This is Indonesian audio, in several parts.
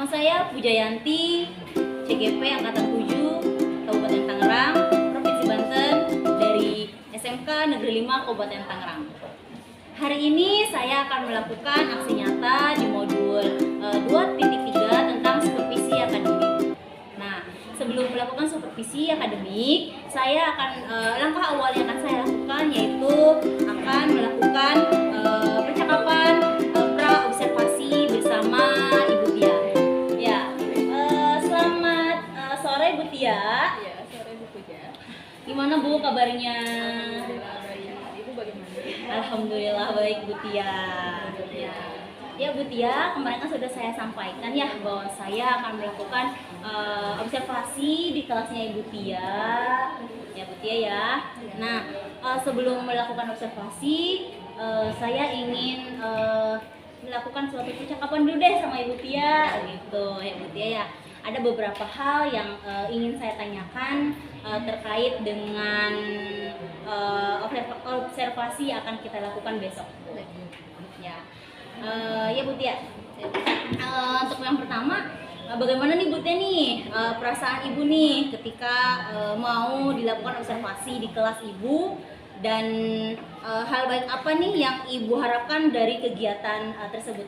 saya Pujayanti, CGP Angkatan 7, Kabupaten Tangerang, Provinsi Banten, dari SMK Negeri 5 Kabupaten Tangerang. Hari ini saya akan melakukan aksi nyata di modul 2.3 tentang supervisi akademik. Nah, sebelum melakukan supervisi akademik, saya akan langkah awal yang akan saya lakukan yaitu akan melakukan percakapan pra-observasi bersama Ibu Tia. Ya, selamat sore Bu Tia. Ya, sore Bu Puja. Gimana Bu kabarnya? Alhamdulillah baik. Ibu bagaimana? Alhamdulillah baik Bu Tia. Ya Bu Tia, kemarin kan sudah saya sampaikan ya bahwa saya akan melakukan observasi di kelasnya Ibu Tia. Ya Bu Tia ya. Nah, sebelum melakukan observasi, saya ingin melakukan suatu percakapan dulu deh sama Ibu Tia gitu ya Bu Tia ya. Ada beberapa hal yang ingin saya tanyakan terkait dengan observasi yang akan kita lakukan besok. Ya. Ya Bu Tia. Untuk yang pertama, bagaimana nih Bu Tia nih perasaan Ibu nih ketika mau dilakukan observasi di kelas Ibu, dan hal baik apa nih yang Ibu harapkan dari kegiatan tersebut?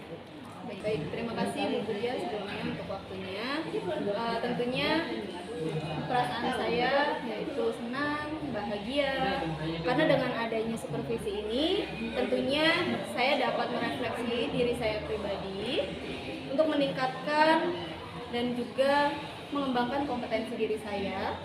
Baik, terima kasih Bu Puja sebelumnya untuk waktunya. Tentunya perasaan saya yaitu senang, bahagia, karena dengan adanya supervisi ini tentunya saya dapat merefleksi diri saya pribadi untuk meningkatkan dan juga mengembangkan kompetensi diri saya,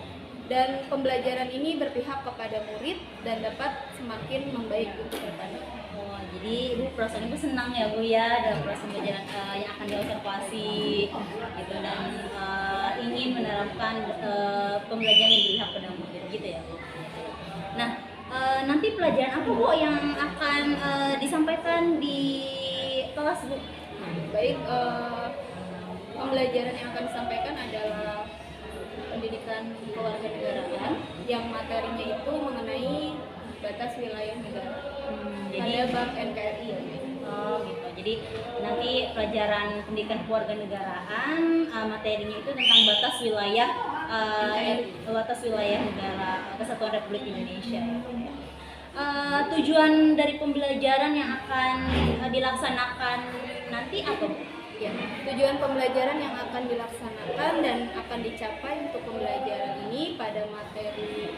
dan pembelajaran ini berpihak kepada murid dan dapat semakin membaik untuk depannya. Oh, jadi Ibu perasaan Ibu senang ya Bu ya dalam proses pembelajaran yang akan diobservasi gitu, dan ingin menerapkan pembelajaran yang berpihak pada murid gitu ya Bu. Nah, nanti pelajaran apa Bu yang akan disampaikan di kelas Bu? Baik, pembelajaran yang akan disampaikan adalah pendidikan kewarganegaraan yang materinya itu mengenai batas wilayah negara. Jadi Ada bab NKRI. Oh gitu. Jadi nanti pelajaran pendidikan kewarganegaraan materinya itu tentang batas wilayah negara Kesatuan Republik Indonesia. Tujuan dari pembelajaran yang akan dilaksanakan nanti apa Bu? Ya, tujuan pembelajaran yang akan dilaksanakan dan akan dicapai untuk pembelajaran ini pada materi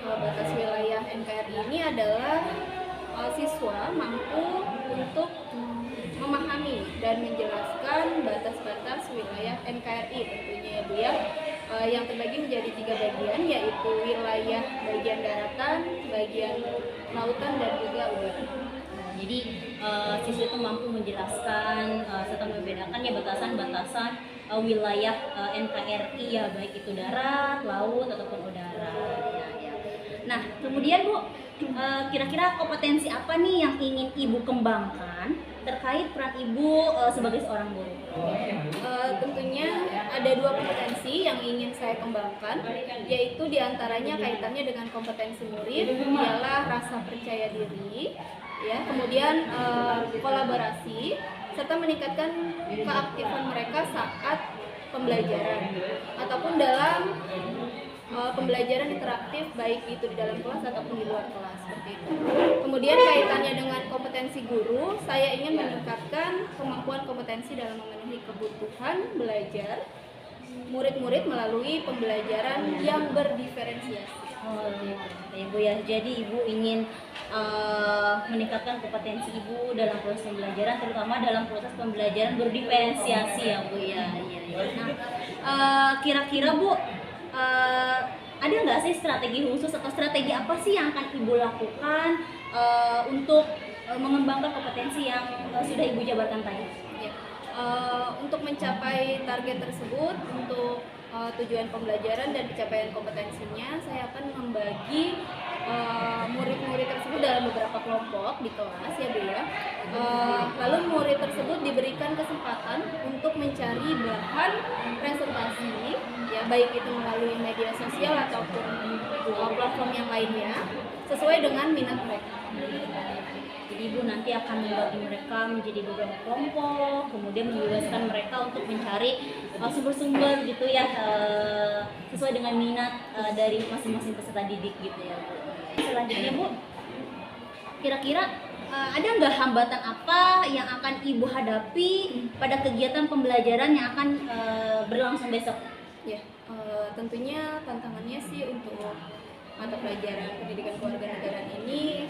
batas wilayah NKRI ini adalah siswa mampu untuk memahami dan menjelaskan batas-batas wilayah NKRI tentunya ya Bu ya, yang terbagi menjadi 3 bagian, yaitu wilayah bagian daratan, bagian lautan, dan juga udara. Jadi siswa itu mampu menjelaskan serta membedakan ya batasan-batasan wilayah NKRI ya, baik itu darat, laut ataupun udara. Ya. Nah, kemudian Bu, kira-kira kompetensi apa nih yang ingin Ibu kembangkan terkait peran Ibu sebagai seorang guru? Tentunya ada 2 kompetensi yang ingin saya kembangkan, yaitu diantaranya kaitannya dengan kompetensi murid ialah rasa percaya diri, ya, kemudian kolaborasi serta meningkatkan keaktifan mereka saat pembelajaran ataupun dalam pembelajaran interaktif, baik itu di dalam kelas ataupun di luar kelas, seperti itu. Kemudian kaitannya dengan kompetensi guru, saya ingin meningkatkan kemampuan kompetensi dalam memenuhi kebutuhan belajar murid-murid melalui pembelajaran yang berdiferensiasi. Oh ya Bu ya, jadi Ibu ingin meningkatkan kompetensi Ibu dalam proses pembelajaran, terutama dalam proses pembelajaran berdiferensiasi ya Bu ya. Nah, kira-kira Bu, ada nggak sih strategi khusus atau strategi apa sih yang akan Ibu lakukan untuk mengembangkan kompetensi yang sudah Ibu jabarkan tadi? Ya. Untuk mencapai target tersebut, untuk tujuan pembelajaran dan pencapaian kompetensinya, saya akan membagi murid-murid tersebut dalam beberapa kelompok di kelas ya Bu ya. Lalu murid tersebut diberikan kesempatan untuk mencari bahan presentasi ya, baik itu melalui media sosial ataupun platform yang lainnya sesuai dengan minat mereka. Jadi Ibu nanti akan membagi mereka menjadi beberapa kelompok, kemudian membebaskan mereka untuk mencari sumber-sumber gitu ya, sesuai dengan minat dari masing-masing peserta didik gitu ya Bu. Selanjutnya Bu, kira-kira ada nggak hambatan apa yang akan Ibu hadapi pada kegiatan pembelajaran yang akan berlangsung besok? Ya, tentunya tantangannya sih untuk mata pelajaran pendidikan kewarganegaraan ini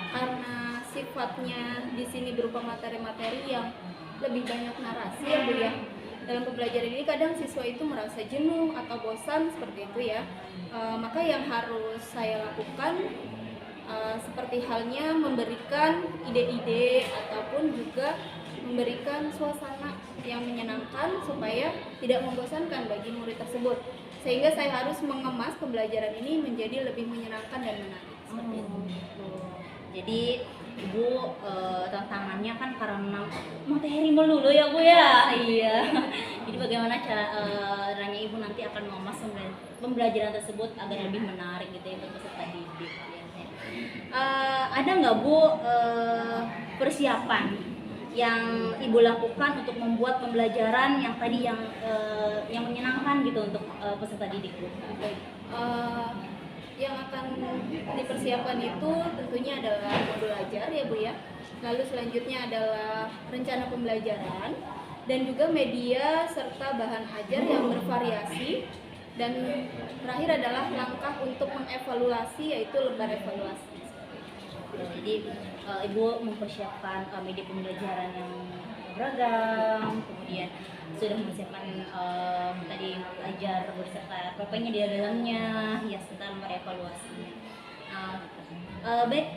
karena sifatnya di sini berupa materi-materi yang lebih banyak narasi ya Bu ya. Dalam pembelajaran ini kadang siswa itu merasa jenuh atau bosan seperti itu ya. Maka yang harus saya lakukan seperti halnya memberikan ide-ide ataupun juga memberikan suasana yang menyenangkan supaya tidak membosankan bagi murid tersebut, sehingga saya harus mengemas pembelajaran ini menjadi lebih menyenangkan dan menarik seperti itu. Jadi Ibu tantangannya kan karena materi melulu ya Bu ya. Iya. Jadi bagaimana caranya Ibu nanti akan mengemas pembelajaran tersebut agar lebih menarik gitu ya untuk peserta didik. Ada nggak Bu persiapan yang Ibu lakukan untuk membuat pembelajaran yang tadi yang menyenangkan gitu untuk peserta didik Bu? Yang akan dipersiapkan itu tentunya adalah modul ajar ya Bu ya. Lalu selanjutnya adalah rencana pembelajaran dan juga media serta bahan ajar yang bervariasi, dan terakhir adalah langkah untuk mengevaluasi yaitu lembar evaluasi. Jadi Ibu mempersiapkan media pembelajaran yang beragam, kemudian sudah mempersiapkan tadi ajar beserta PP-nya di dalamnya, ya serta lembar evaluasinya. Baik,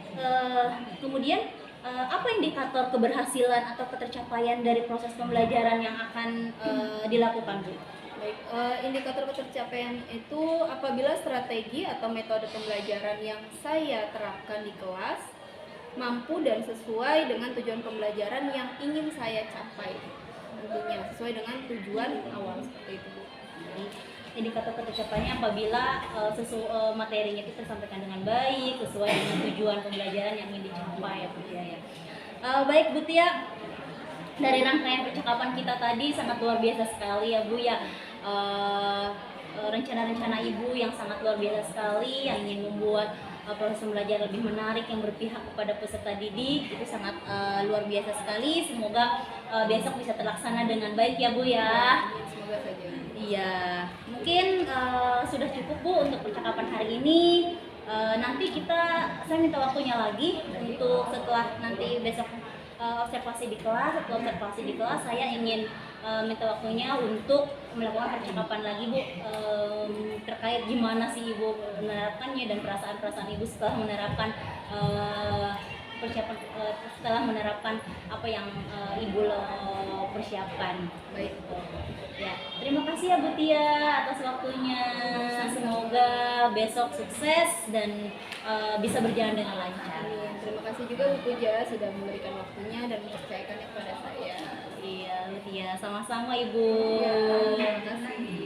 kemudian apa indikator keberhasilan atau ketercapaian dari proses pembelajaran yang akan dilakukan Bu? Baik, indikator ketercapaian itu apabila strategi atau metode pembelajaran yang saya terapkan di kelas mampu dan sesuai dengan tujuan pembelajaran yang ingin saya capai, tentunya sesuai dengan tujuan awal seperti itu Bu. Jadi indikator ketercapaiannya apabila materinya itu tersampaikan dengan baik, sesuai dengan tujuan pembelajaran yang ingin dicapai ya Bu ya. Baik Bu Tia, dari rangkaian percakapan kita tadi sangat luar biasa sekali ya Bu ya. Rencana-rencana Ibu yang sangat luar biasa sekali yang ingin membuat proses belajar lebih menarik yang berpihak kepada peserta didik itu sangat luar biasa sekali. Semoga besok bisa terlaksana dengan baik ya Bu ya. Semoga saja. Iya, mungkin sudah cukup Bu untuk percakapan hari ini. Nanti saya minta waktunya lagi untuk setelah nanti besok observasi di kelas. Setelah observasi di kelas saya ingin minta waktunya untuk melakukan percakapan lagi Bu, terkait gimana sih Ibu menerapkannya dan perasaan-perasaan Ibu setelah menerapkan persiapan, setelah menerapkan apa yang Ibu persiapkan. Baik. Ya, terima kasih ya Bu Tia atas waktunya. Semoga besok sukses dan bisa berjalan dengan lancar. Terima kasih juga Bu Puja sudah memberikan waktunya dan mempercayakannya kepada saya. Iya, Bu Tia, sama-sama Ibu. Ya, terima kasih.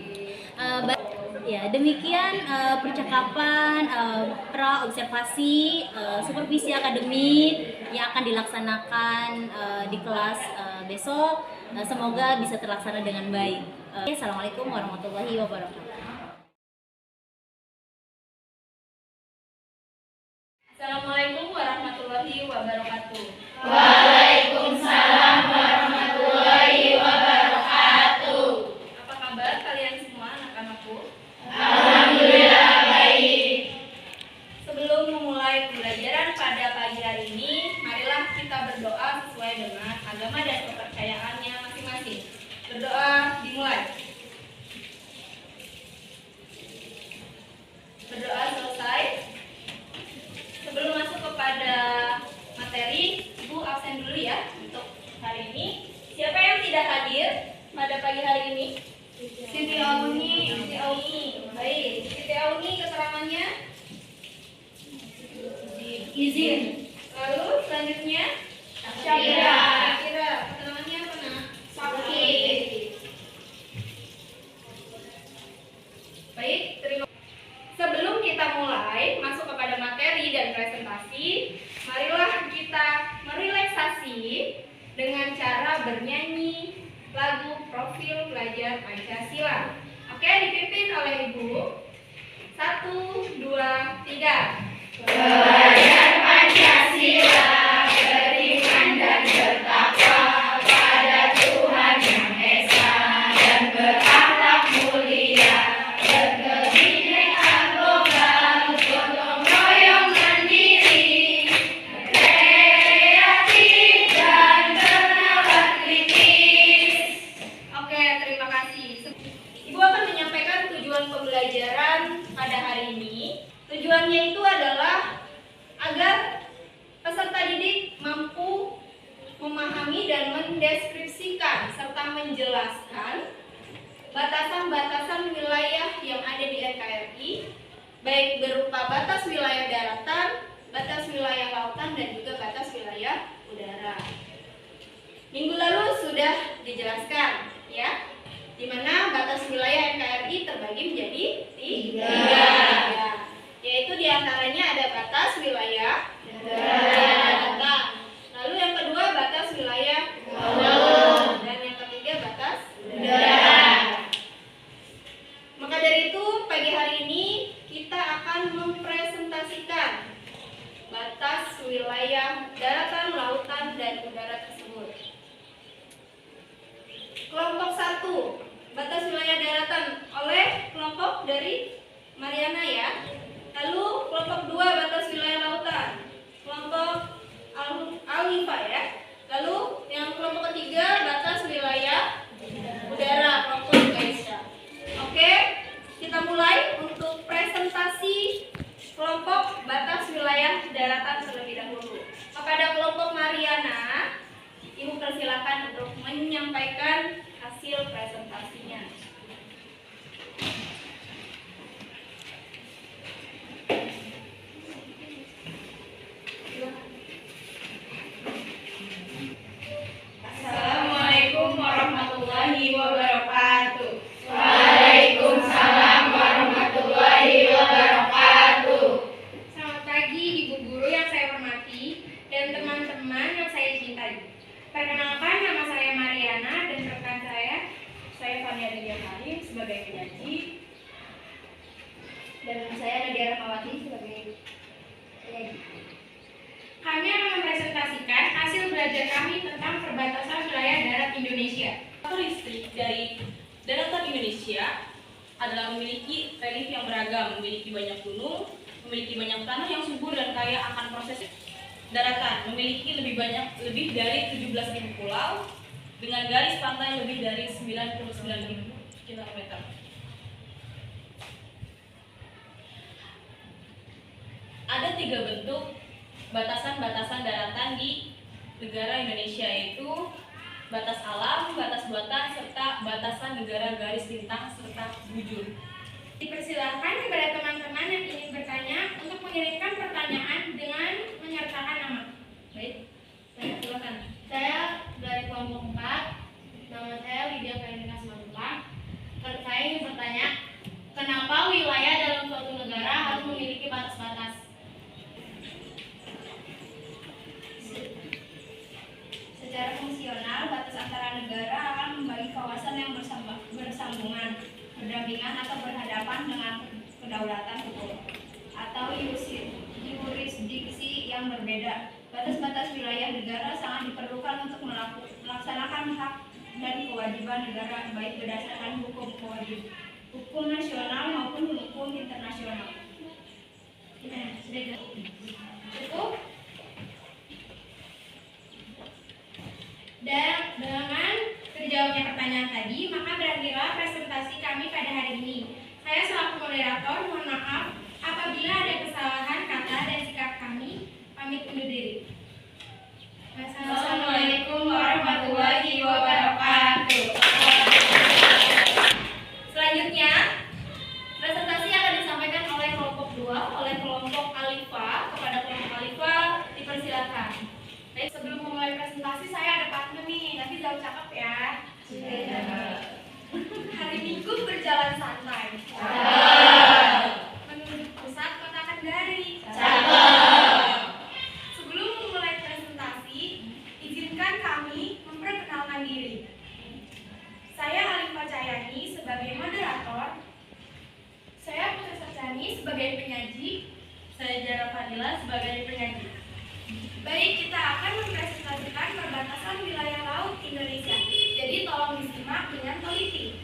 Ya, demikian percakapan pra-observasi supervisi akademik yang akan dilaksanakan di kelas besok. Semoga bisa terlaksana dengan baik. Assalamualaikum warahmatullahi wabarakatuh. Assalamualaikum warahmatullahi wabarakatuh. Waalaikumsalam warahmatullahi wabarakatuh. Apa kabar kalian semua anak-anakku? Alhamdulillah baik. Sebelum memulai pembelajaran pada pagi hari ini, marilah kita berdoa sesuai dengan agama dan kepercayaannya masing-masing. Berdoa dimulai. Berdoa selesai. Sebelum masuk kepada materi, Ibu absen dulu ya untuk hari ini. Siapa yang tidak hadir pada pagi hari ini? Siti Auni. Baik, Siti Auni keterangannya izin. Lalu selanjutnya Syakira. Keterangannya apa nak? Sakit. dan presentasi, marilah kita merelaksasi dengan cara bernyanyi lagu Profil Pelajar Pancasila. Oke, dipimpin oleh Ibu. 1, 2, 3. Belajar Pancasila, beriman dan bertakwa pada Tuhan Yang Esa dan berakhlak mulia, berkebinekaan global, gotong royong mandiri, kreatif dan bernalar kritis. Oke, terima kasih. Ibu akan menyampaikan tujuan pembelajaran pada hari ini. Tujuannya itu adalah agar peserta didik mampu memahami dan mendeskripsikan serta menjelaskan batasan-batasan wilayah yang ada di NKRI, baik berupa batas wilayah daratan, batas wilayah lautan, dan juga batas wilayah udara. Minggu lalu sudah dijelaskan, ya, di mana batas wilayah NKRI terbagi menjadi tiga, yaitu diantaranya ada batas wilayah daratan, lalu yang kedua batas wilayah laut, dan yang ketiga batas udara. Maka dari itu pagi hari ini kita akan mempresentasikan batas wilayah daratan, lautan, dan udara tersebut. Kelompok 1, batas wilayah daratan oleh kelompok dari Mariana, ya. Lalu kelompok 2, batas wilayah lautan, kelompok Alifa, ya. Lalu yang kelompok ketiga, batas wilayah udara, kelompok Gaisha. Oke, kita mulai untuk presentasi kelompok batas wilayah daratan terlebih dahulu. Kepada kelompok Mariana, Ibu persilakan untuk menyampaikan hasil presentasinya. Assalamualaikum warahmatullahi wabarakatuh. Waalaikumsalam warahmatullahi wabarakatuh. Selamat pagi Ibu Guru yang saya hormati dan teman-teman yang saya cintai. Perkenalkan, nama saya Mariana dan rekan saya Fania Lydia Karim sebagai penyanyi dan saya Nadia Rahmawati sebagai penyanyi. Kami akan mempresentasikan hasil belajar kami tentang perbatasan wilayah darat Indonesia. Karakteristik dari daratan Indonesia adalah memiliki relief yang beragam, memiliki banyak gunung, memiliki banyak tanah yang subur dan kaya akan proses daratan, memiliki lebih dari 17.000 pulau dengan garis pantai lebih dari 99.000 km. Ada 3 bentuk batasan-batasan daratan di negara Indonesia, yaitu batas alam, batas buatan, serta batasan negara garis lintang serta bujur. Dipersilakan kepada teman-teman yang ingin bertanya untuk mengirimkan pertanyaan dengan menyertakan nama. Baik, saya silakan. Saya dari kelompok 4, nama saya Lydia Kairina Simatupang. Saya ingin bertanya, kenapa wilayah dalam suatu negara harus memiliki batas-batas? Secara fungsional, batas antara negara akan membagi kawasan yang bersambungan, berdampingan atau berhadapan dengan kedaulatan hukum atau yurisdiksi yang berbeda. Batas-batas wilayah negara sangat diperlukan untuk melaksanakan hak dan kewajiban negara, baik berdasarkan hukum nasional maupun hukum internasional. Cukup? Dan dengan terjawabnya pertanyaan tadi, maka berakhirlah presentasi kami pada hari ini. Saya selaku moderator mohon maaf apabila ada kesalahan kata dan sikap kami. Pamit undur diri. Assalamualaikum warahmatullahi wabarakatuh. Selanjutnya, presentasi akan disampaikan oleh kelompok 2, oleh kelompok Alifa. Kepada kelompok Alifa, dipersilakan. Baik, sebelum memulai presentasi, saya ada partner nih, nanti jawab cakep ya. Hari Minggu berjalan santai. Menuju pusat kota Kendari. Cakep. Fadila sebagai penyaji. Baik, kita akan mempresentasikan perbatasan wilayah laut Indonesia. Jadi tolong disimak dengan teliti.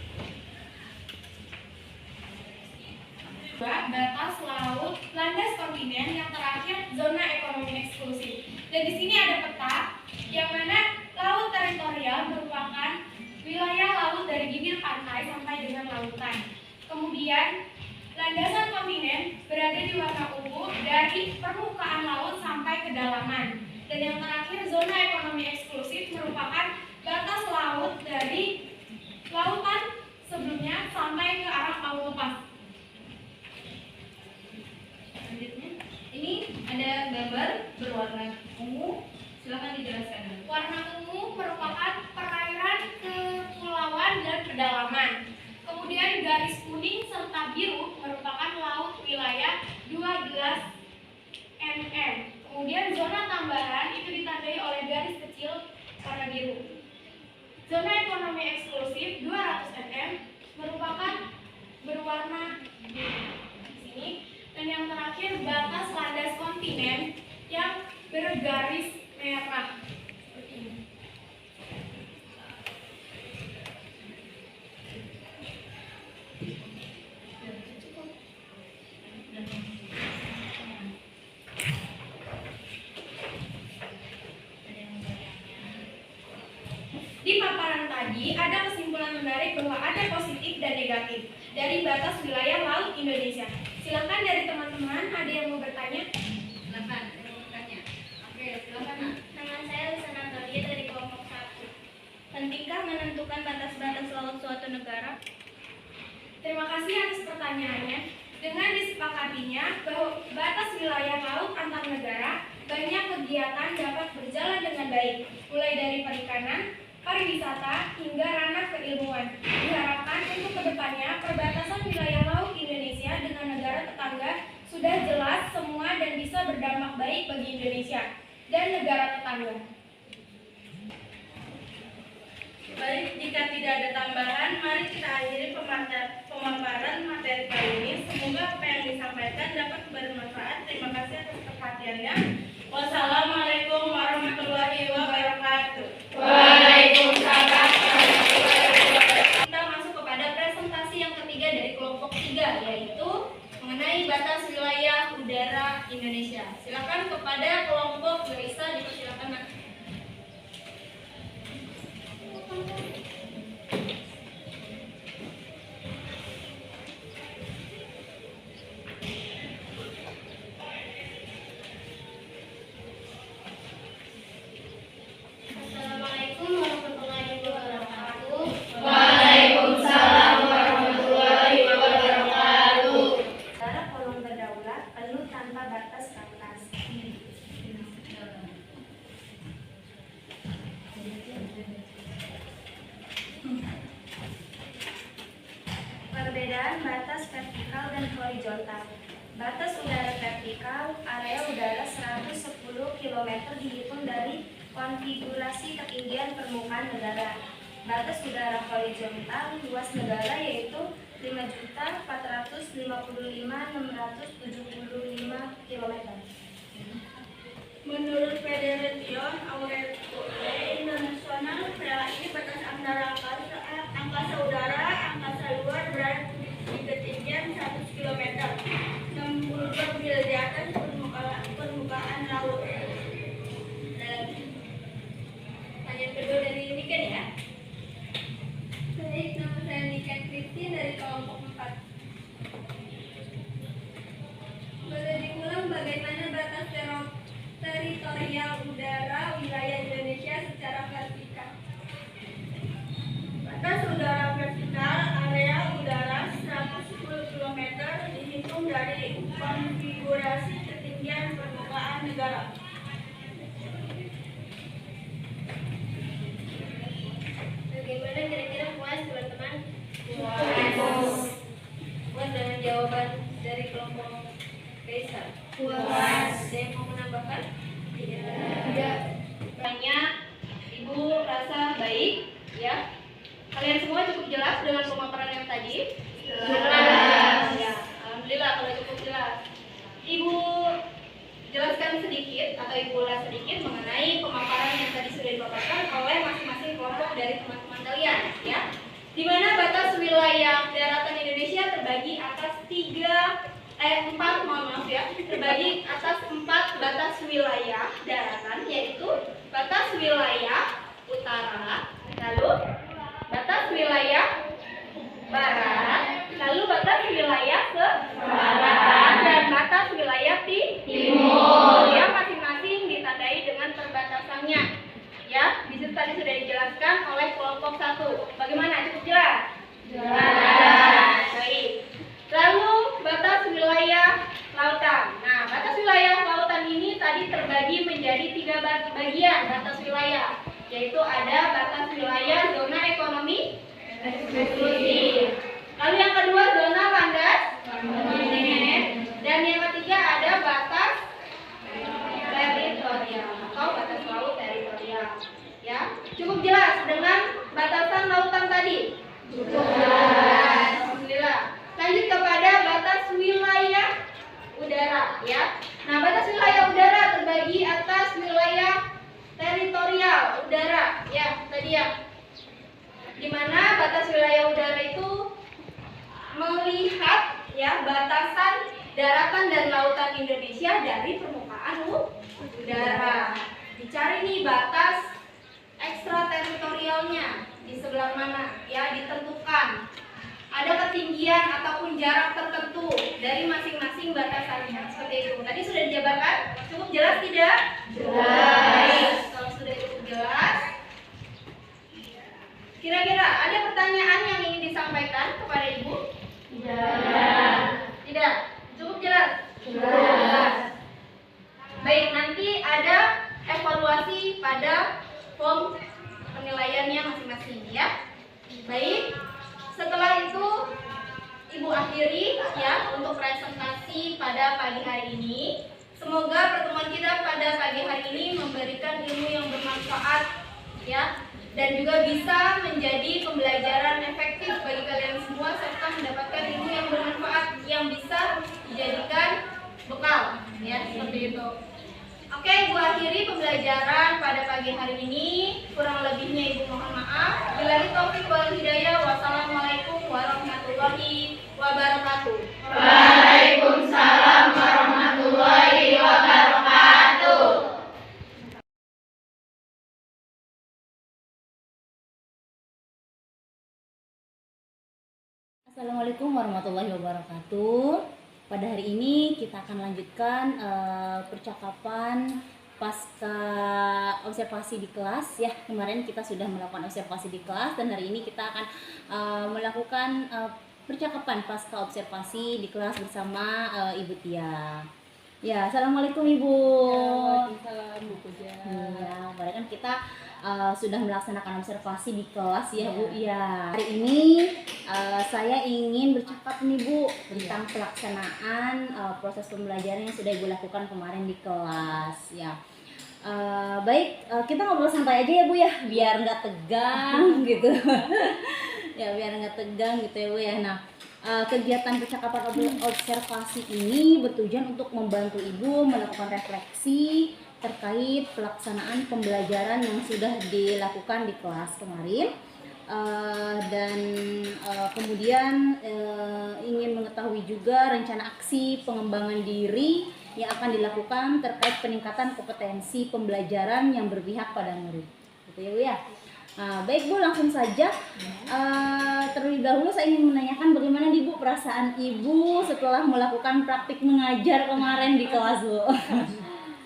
Batas laut, landas kontinen, yang terakhir zona ekonomi eksklusif. Dan di sini ada peta yang mana laut teritorial merupakan wilayah laut dari bibir pantai sampai dengan lautan. Kemudian landasan kontinen berada di warna ungu dari permukaan laut sampai kedalaman. Dan yang terakhir zona ekonomi eksklusif merupakan batas laut dari lautan sebelumnya sampai ke arah palu lepas. Selanjutnya, ini ada gambar berwarna ungu. Silakan dijelaskan. Warna ungu merupakan perairan kepulauan dan pedalaman. Kemudian garis kuning serta biru merupakan laut wilayah 12 mm. Kemudian zona tambahan itu ditandai oleh garis kecil warna biru. Zona ekonomi eksklusif 200 mm merupakan berwarna biru di sini. Dan yang terakhir batas landas kontinen yang bergaris merah seperti ini. Di paparan tadi ada kesimpulan menarik bahwa ada positif dan negatif dari batas wilayah laut Indonesia. Silakan dari teman-teman, ada yang mau bertanya? Silakan, ada yang mau bertanya. Oke, silakan. Nama saya Lisa Natalia dari kelompok 1. Pentingkah menentukan batas-batas laut suatu negara? Terima kasih atas pertanyaannya. Dengan disepakatinya bahwa batas wilayah laut antar negara, banyak kegiatan dapat berjalan dengan baik, mulai dari perikanan, pariwisata, hingga ranah keilmuan. Diharapkan untuk kedepannya perbatasan wilayah laut Indonesia dengan negara tetangga sudah jelas semua dan bisa berdampak baik bagi Indonesia dan negara tetangga. Baik, jika tidak ada tambahan, mari kita akhiri pemaparan materi kali ini. Semoga apa yang disampaikan dapat bermanfaat. Terima kasih atas perhatiannya. Wassalamualaikum warahmatullahi wabarakatuh. Waalaikumsalam. Kita masuk kepada presentasi yang ketiga dari kelompok 3, yaitu mengenai batas wilayah udara Indonesia. Silakan kepada kelompok Lisa, dipersilakan. Nak. Assalamualaikum warahmatullahi wabarakatuh. Waalaikumsalam warahmatullahi wabarakatuh. Negara kolom berdaulat penuh tanpa batas batas. Perbedaan batas vertikal dan horizontal. Batas udara vertikal, area udara 110 km dihitung dari konfigurasi ketinggian permukaan negara. Batas udara horizontal, luas negara yaitu 5.455.675 km. Menurut Federation Aurore Internasional, ini batas antara angkasa udara, angkasa luar berada di ketinggian 100 km, 62 mil di atas permukaan laut. Pertanyaan kedua dari Niken ya. Baik, nama saya Niken Kristi dari kelompok 4. Boleh diulang bagaimana batas teritorial udara wilayah Indonesia secara vertikal? Batas udara vertikal, area udara 110 km dihitung dari konfigurasi ketinggian permukaan negara. Bagaimana kira-kira puas teman-teman? Puas dengan jawaban dari kelompok Kaisar. Puas. Ada yang mau menambahkan? Tidak. Banyak Ibu rasa baik ya. Kalian semua cukup jelas dengan pemaparan yang tadi? Jelas. Ya, alhamdulillah kalau cukup jelas. Ibu sedikit atau Ibu ulas sedikit mengenai pemaparan yang tadi sudah dipaparkan oleh masing-masing kelompok dari teman-teman kalian, ya. Di mana batas wilayah daratan Indonesia terbagi atas terbagi atas 4 batas wilayah daratan, yaitu batas wilayah utara, lalu batas wilayah barat, lalu batas wilayah selatan, dan batas wilayah timur yang masing-masing ditandai dengan perbatasannya. Ya, di situ tadi sudah dijelaskan oleh kelompok 1. Bagaimana? Cukup jelas? Jelas. Baik. Lalu batas wilayah lautan. Nah, batas wilayah lautan ini tadi terbagi menjadi 3 bagian batas wilayah, yaitu ada batas wilayah zona ekonomi eksklusif. Lalu yang kedua zona landas kontinental, dan yang ketiga ada batas teritorial atau batas laut teritorial. Ya, cukup jelas dengan batasan lautan tadi. Cukup jelas. Alhamdulillah. Lanjut kepada batas wilayah udara, ya. Nah, batas wilayah udara terbagi atas wilayah teritorial udara, ya, tadi ya. Di mana batas wilayah udara itu melihat ya batasan daratan dan lautan Indonesia dari permukaan udara. Dicari nih batas ekstrateritorialnya di sebelah mana, ya, ditentukan. Ada ketinggian ataupun jarak tertentu dari masing-masing batasannya, seperti itu. Tadi sudah dijabarkan, cukup jelas tidak? Jelas. Kalau sudah cukup jelas, kira-kira ada pertanyaan yang ingin disampaikan kepada Ibu? Tidak. Tidak. Cukup jelas? Jelas. Baik, nanti ada evaluasi pada form penilaiannya masing-masing, ya. Baik. Setelah itu Ibu akhiri ya untuk presentasi pada pagi hari ini. Semoga pertemuan kita pada pagi hari ini memberikan ilmu yang bermanfaat, ya, dan juga bisa menjadi pembelajaran efektif bagi kalian semua serta mendapatkan ilmu yang bermanfaat yang bisa dijadikan bekal, ya, seperti itu. Oke, Ibu akhiri pembelajaran pada pagi hari ini. Kurang lebihnya Ibu mohon maaf. Billahi taufiq wal hidayah. Wassalamualaikum warahmatullahi wabarakatuh. Waalaikumsalam warahmatullahi wabarakatuh. Assalamualaikum warahmatullahi wabarakatuh. Pada hari ini kita akan lanjutkan percakapan pasca observasi di kelas, ya. Kemarin kita sudah melakukan observasi di kelas dan hari ini kita akan melakukan percakapan pasca observasi di kelas bersama Ibu Tia. Ya, assalamualaikum Ibu. Waalaikumsalam Bu Puja. Ya, kemarin kan kita sudah melaksanakan observasi di kelas, ya Bu. Ya, hari ini saya ingin bercakap nih Bu tentang pelaksanaan proses pembelajaran yang sudah Ibu lakukan kemarin di kelas, ya. Baik, kita ngobrol santai aja ya Bu ya, biar nggak tegang gitu. Ya, biar nggak tegang gitu ya Bu ya. Nah, kegiatan percakapan observasi ini bertujuan untuk membantu Ibu melakukan refleksi terkait pelaksanaan pembelajaran yang sudah dilakukan di kelas kemarin, dan kemudian ingin mengetahui juga rencana aksi pengembangan diri yang akan dilakukan terkait peningkatan kompetensi pembelajaran yang berpihak pada murid. Gitu ya Bu ya. Baik Bu, langsung saja. Terlebih dahulu saya ingin menanyakan bagaimana nih Bu perasaan Ibu setelah melakukan praktik mengajar kemarin di kelas Bu.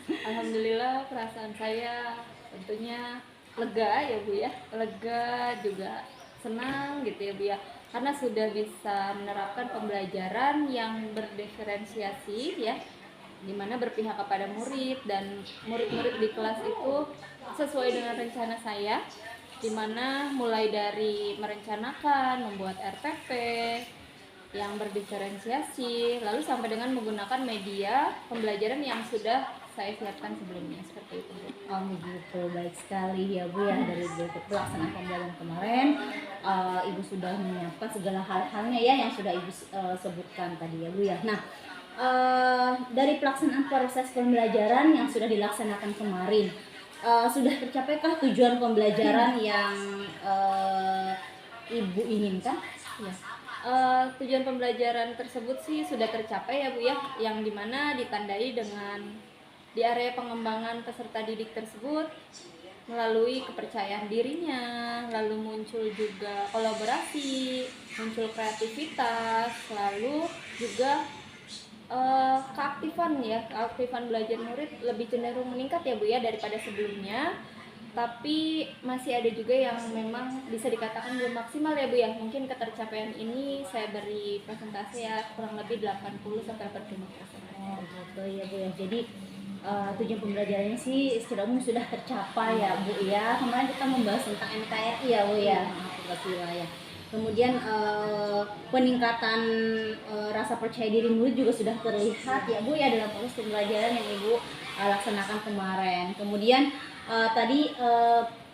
Alhamdulillah, perasaan saya tentunya lega ya Bu ya, lega juga senang gitu ya Bu ya, karena sudah bisa menerapkan pembelajaran yang berdiferensiasi ya, dimana berpihak kepada murid, dan murid-murid di kelas itu sesuai dengan rencana saya, dimana mulai dari merencanakan, membuat RPP yang berdiferensiasi, lalu sampai dengan menggunakan media pembelajaran yang sudah saya siapkan sebelumnya, seperti itu Bu. Oh begitu, baik sekali ya Bu ya. Dari pelaksanaan pembelajaran kemarin, Ibu sudah menyiapkan segala hal-halnya ya yang sudah Ibu sebutkan tadi ya Bu ya. Nah, dari pelaksanaan proses pembelajaran yang sudah dilaksanakan kemarin, sudah tercapaikah tujuan pembelajaran yang Ibu inginkan? Ya. Tujuan pembelajaran tersebut sih sudah tercapai ya Bu ya, yang dimana ditandai dengan di area pengembangan peserta didik tersebut melalui kepercayaan dirinya, lalu muncul juga kolaborasi, muncul kreativitas, lalu juga keaktifan belajar murid lebih cenderung meningkat ya Bu ya daripada sebelumnya. Tapi masih ada juga yang memang bisa dikatakan belum maksimal ya Bu ya. Mungkin ketercapaian ini saya beri presentasi ya kurang lebih 80 sampai 85%. Oh gitu ya Bu ya. Jadi tujuan pembelajarannya sih secara umum sudah tercapai ya Bu ya. Kemarin kita membahas tentang NKRI ya Bu ya, tugas wilayah. Kemudian peningkatan rasa percaya diri murid juga sudah terlihat ya Bu ya dalam proses pembelajaran yang Ibu laksanakan kemarin. Kemudian tadi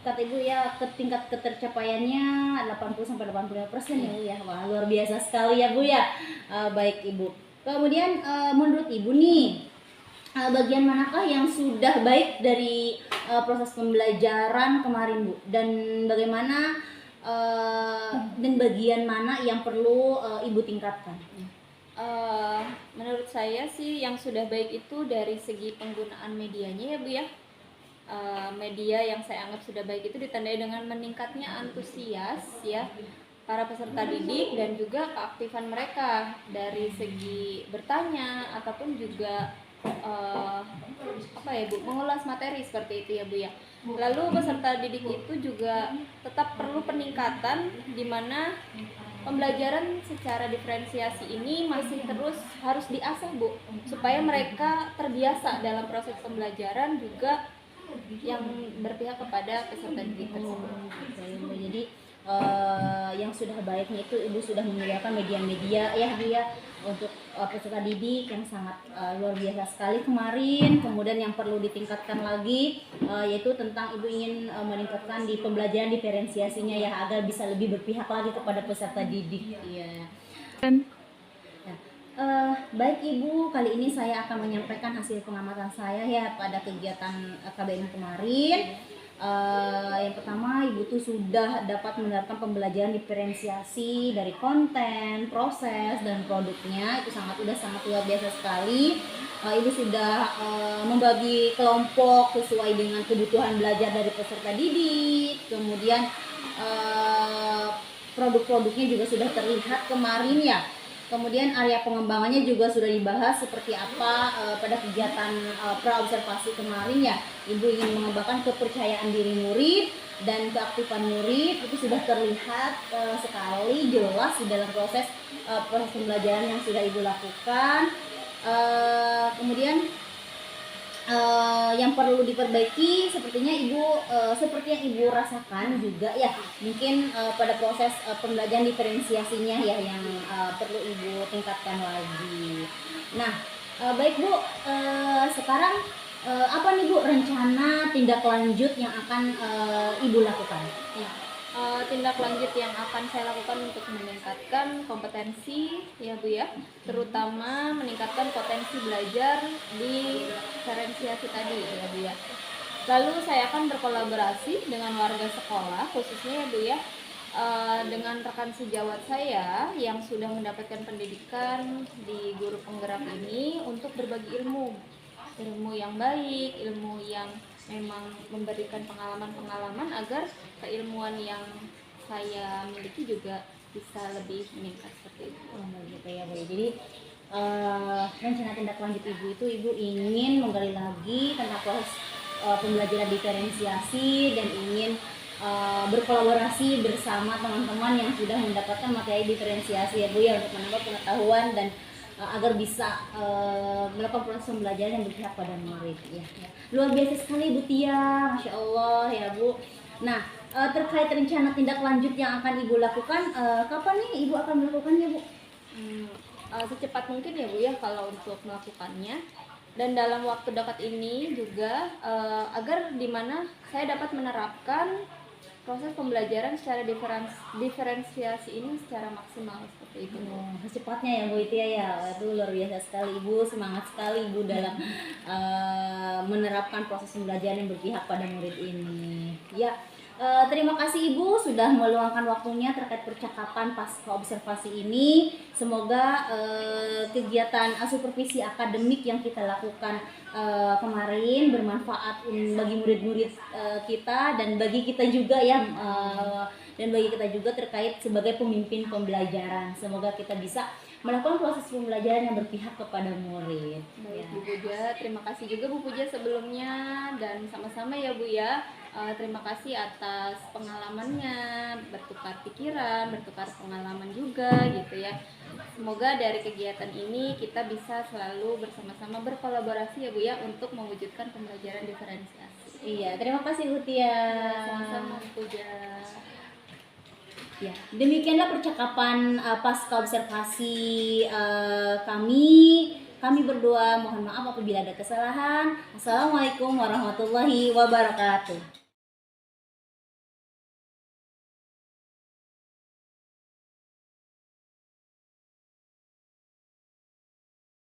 kata Ibu ya tingkat ketercapaiannya 80 sampai 85% ya Bu ya. Wah, luar biasa sekali ya Bu ya. Baik Ibu. Kemudian menurut Ibu nih bagian manakah yang sudah baik dari proses pembelajaran kemarin Bu, dan bagaimana dan bagian mana yang perlu Ibu tingkatkan? Menurut saya sih yang sudah baik itu dari segi penggunaan medianya ya Bu ya. Media yang saya anggap sudah baik itu ditandai dengan meningkatnya antusias ya para peserta didik dan juga keaktifan mereka dari segi bertanya ataupun juga mengulas materi seperti itu ya Bu ya. Lalu peserta didik itu juga tetap perlu peningkatan di mana pembelajaran secara diferensiasi ini masih terus harus diasah Bu, supaya mereka terbiasa dalam proses pembelajaran juga yang berpihak kepada peserta didik tersebut. Jadi yang sudah baiknya itu Ibu sudah menyediakan media-media ya Bu ya untuk peserta didik yang sangat luar biasa sekali kemarin. Kemudian yang perlu ditingkatkan lagi yaitu tentang Ibu ingin meningkatkan di pembelajaran diferensiasinya ya agar bisa lebih berpihak lagi kepada peserta didik. Iya. Baik Ibu, kali ini saya akan menyampaikan hasil pengamatan saya ya pada kegiatan KBM kemarin. Yang pertama, Ibu tuh sudah dapat menerapkan pembelajaran diferensiasi dari konten, proses, dan produknya. Itu udah sangat luar biasa sekali. Ibu sudah membagi kelompok sesuai dengan kebutuhan belajar dari peserta didik. Kemudian produk-produknya juga sudah terlihat kemarin ya. Kemudian area pengembangannya juga sudah dibahas seperti apa pada kegiatan pra-observasi kemarin ya. Ibu ingin mengembangkan kepercayaan diri murid dan keaktifan murid itu sudah terlihat sekali jelas di dalam proses pembelajaran yang sudah Ibu lakukan. Kemudian yang perlu diperbaiki sepertinya Ibu seperti yang Ibu rasakan juga ya, mungkin pada proses pembelajaran diferensiasinya ya yang perlu Ibu tingkatkan lagi. Nah, baik Bu, sekarang apa nih Bu rencana tindak lanjut yang akan Ibu lakukan? Ya. Tindak lanjut yang akan saya lakukan untuk meningkatkan kompetensi ya Bu ya, terutama meningkatkan potensi belajar di diferensiasi tadi ya Bu ya. Lalu saya akan berkolaborasi dengan warga sekolah khususnya ya Bu ya, dengan rekan sejawat saya yang sudah mendapatkan pendidikan di guru penggerak ini untuk berbagi ilmu yang baik, ilmu yang memang memberikan pengalaman-pengalaman agar keilmuan yang saya miliki juga bisa lebih meningkat seperti itu. Gitu ya Bu. Jadi rencana tindak lanjut Ibu itu Ibu ingin menggali lagi tentang proses pembelajaran diferensiasi dan ingin berkolaborasi bersama teman-teman yang sudah mendapatkan materi diferensiasi ya Bu ya, untuk menambah pengetahuan dan agar bisa melakukan proses pembelajaran yang berpihak pada murid ya. Luar biasa sekali Bu Tia, Masya Allah ya Bu. Nah, terkait rencana tindak lanjut yang akan Ibu lakukan, kapan nih Ibu akan melakukannya Bu? Secepat mungkin ya Bu ya kalau untuk melakukannya, dan dalam waktu dekat ini juga agar dimana saya dapat menerapkan proses pembelajaran secara diferensiasi ini secara maksimal seperti itu. Secepatnya ya Bu Itia ya, itu luar biasa sekali Ibu, semangat sekali Ibu dalam menerapkan proses pembelajaran yang berpihak pada murid ini. Ya, terima kasih Ibu sudah meluangkan waktunya terkait percakapan pasca observasi ini. Semoga kegiatan supervisi akademik yang kita lakukan kemarin bermanfaat bagi murid-murid kita dan bagi kita juga ya, dan bagi kita juga terkait sebagai pemimpin pembelajaran. Semoga kita bisa melakukan proses pembelajaran yang berpihak kepada murid. Baik, Ya. Bu Puja, terima kasih juga Bu Puja sebelumnya, dan sama-sama ya Bu ya. Terima kasih atas pengalamannya, bertukar pikiran, bertukar pengalaman juga gitu ya. Semoga dari kegiatan ini kita bisa selalu bersama-sama berkolaborasi ya Bu ya untuk mewujudkan pembelajaran diferensiasi. Iya, terima kasih Utia. Sama-sama Bu Puja. Ya, demikianlah percakapan pasca observasi kami. Kami berdoa mohon maaf apabila ada kesalahan. Assalamualaikum warahmatullahi wabarakatuh.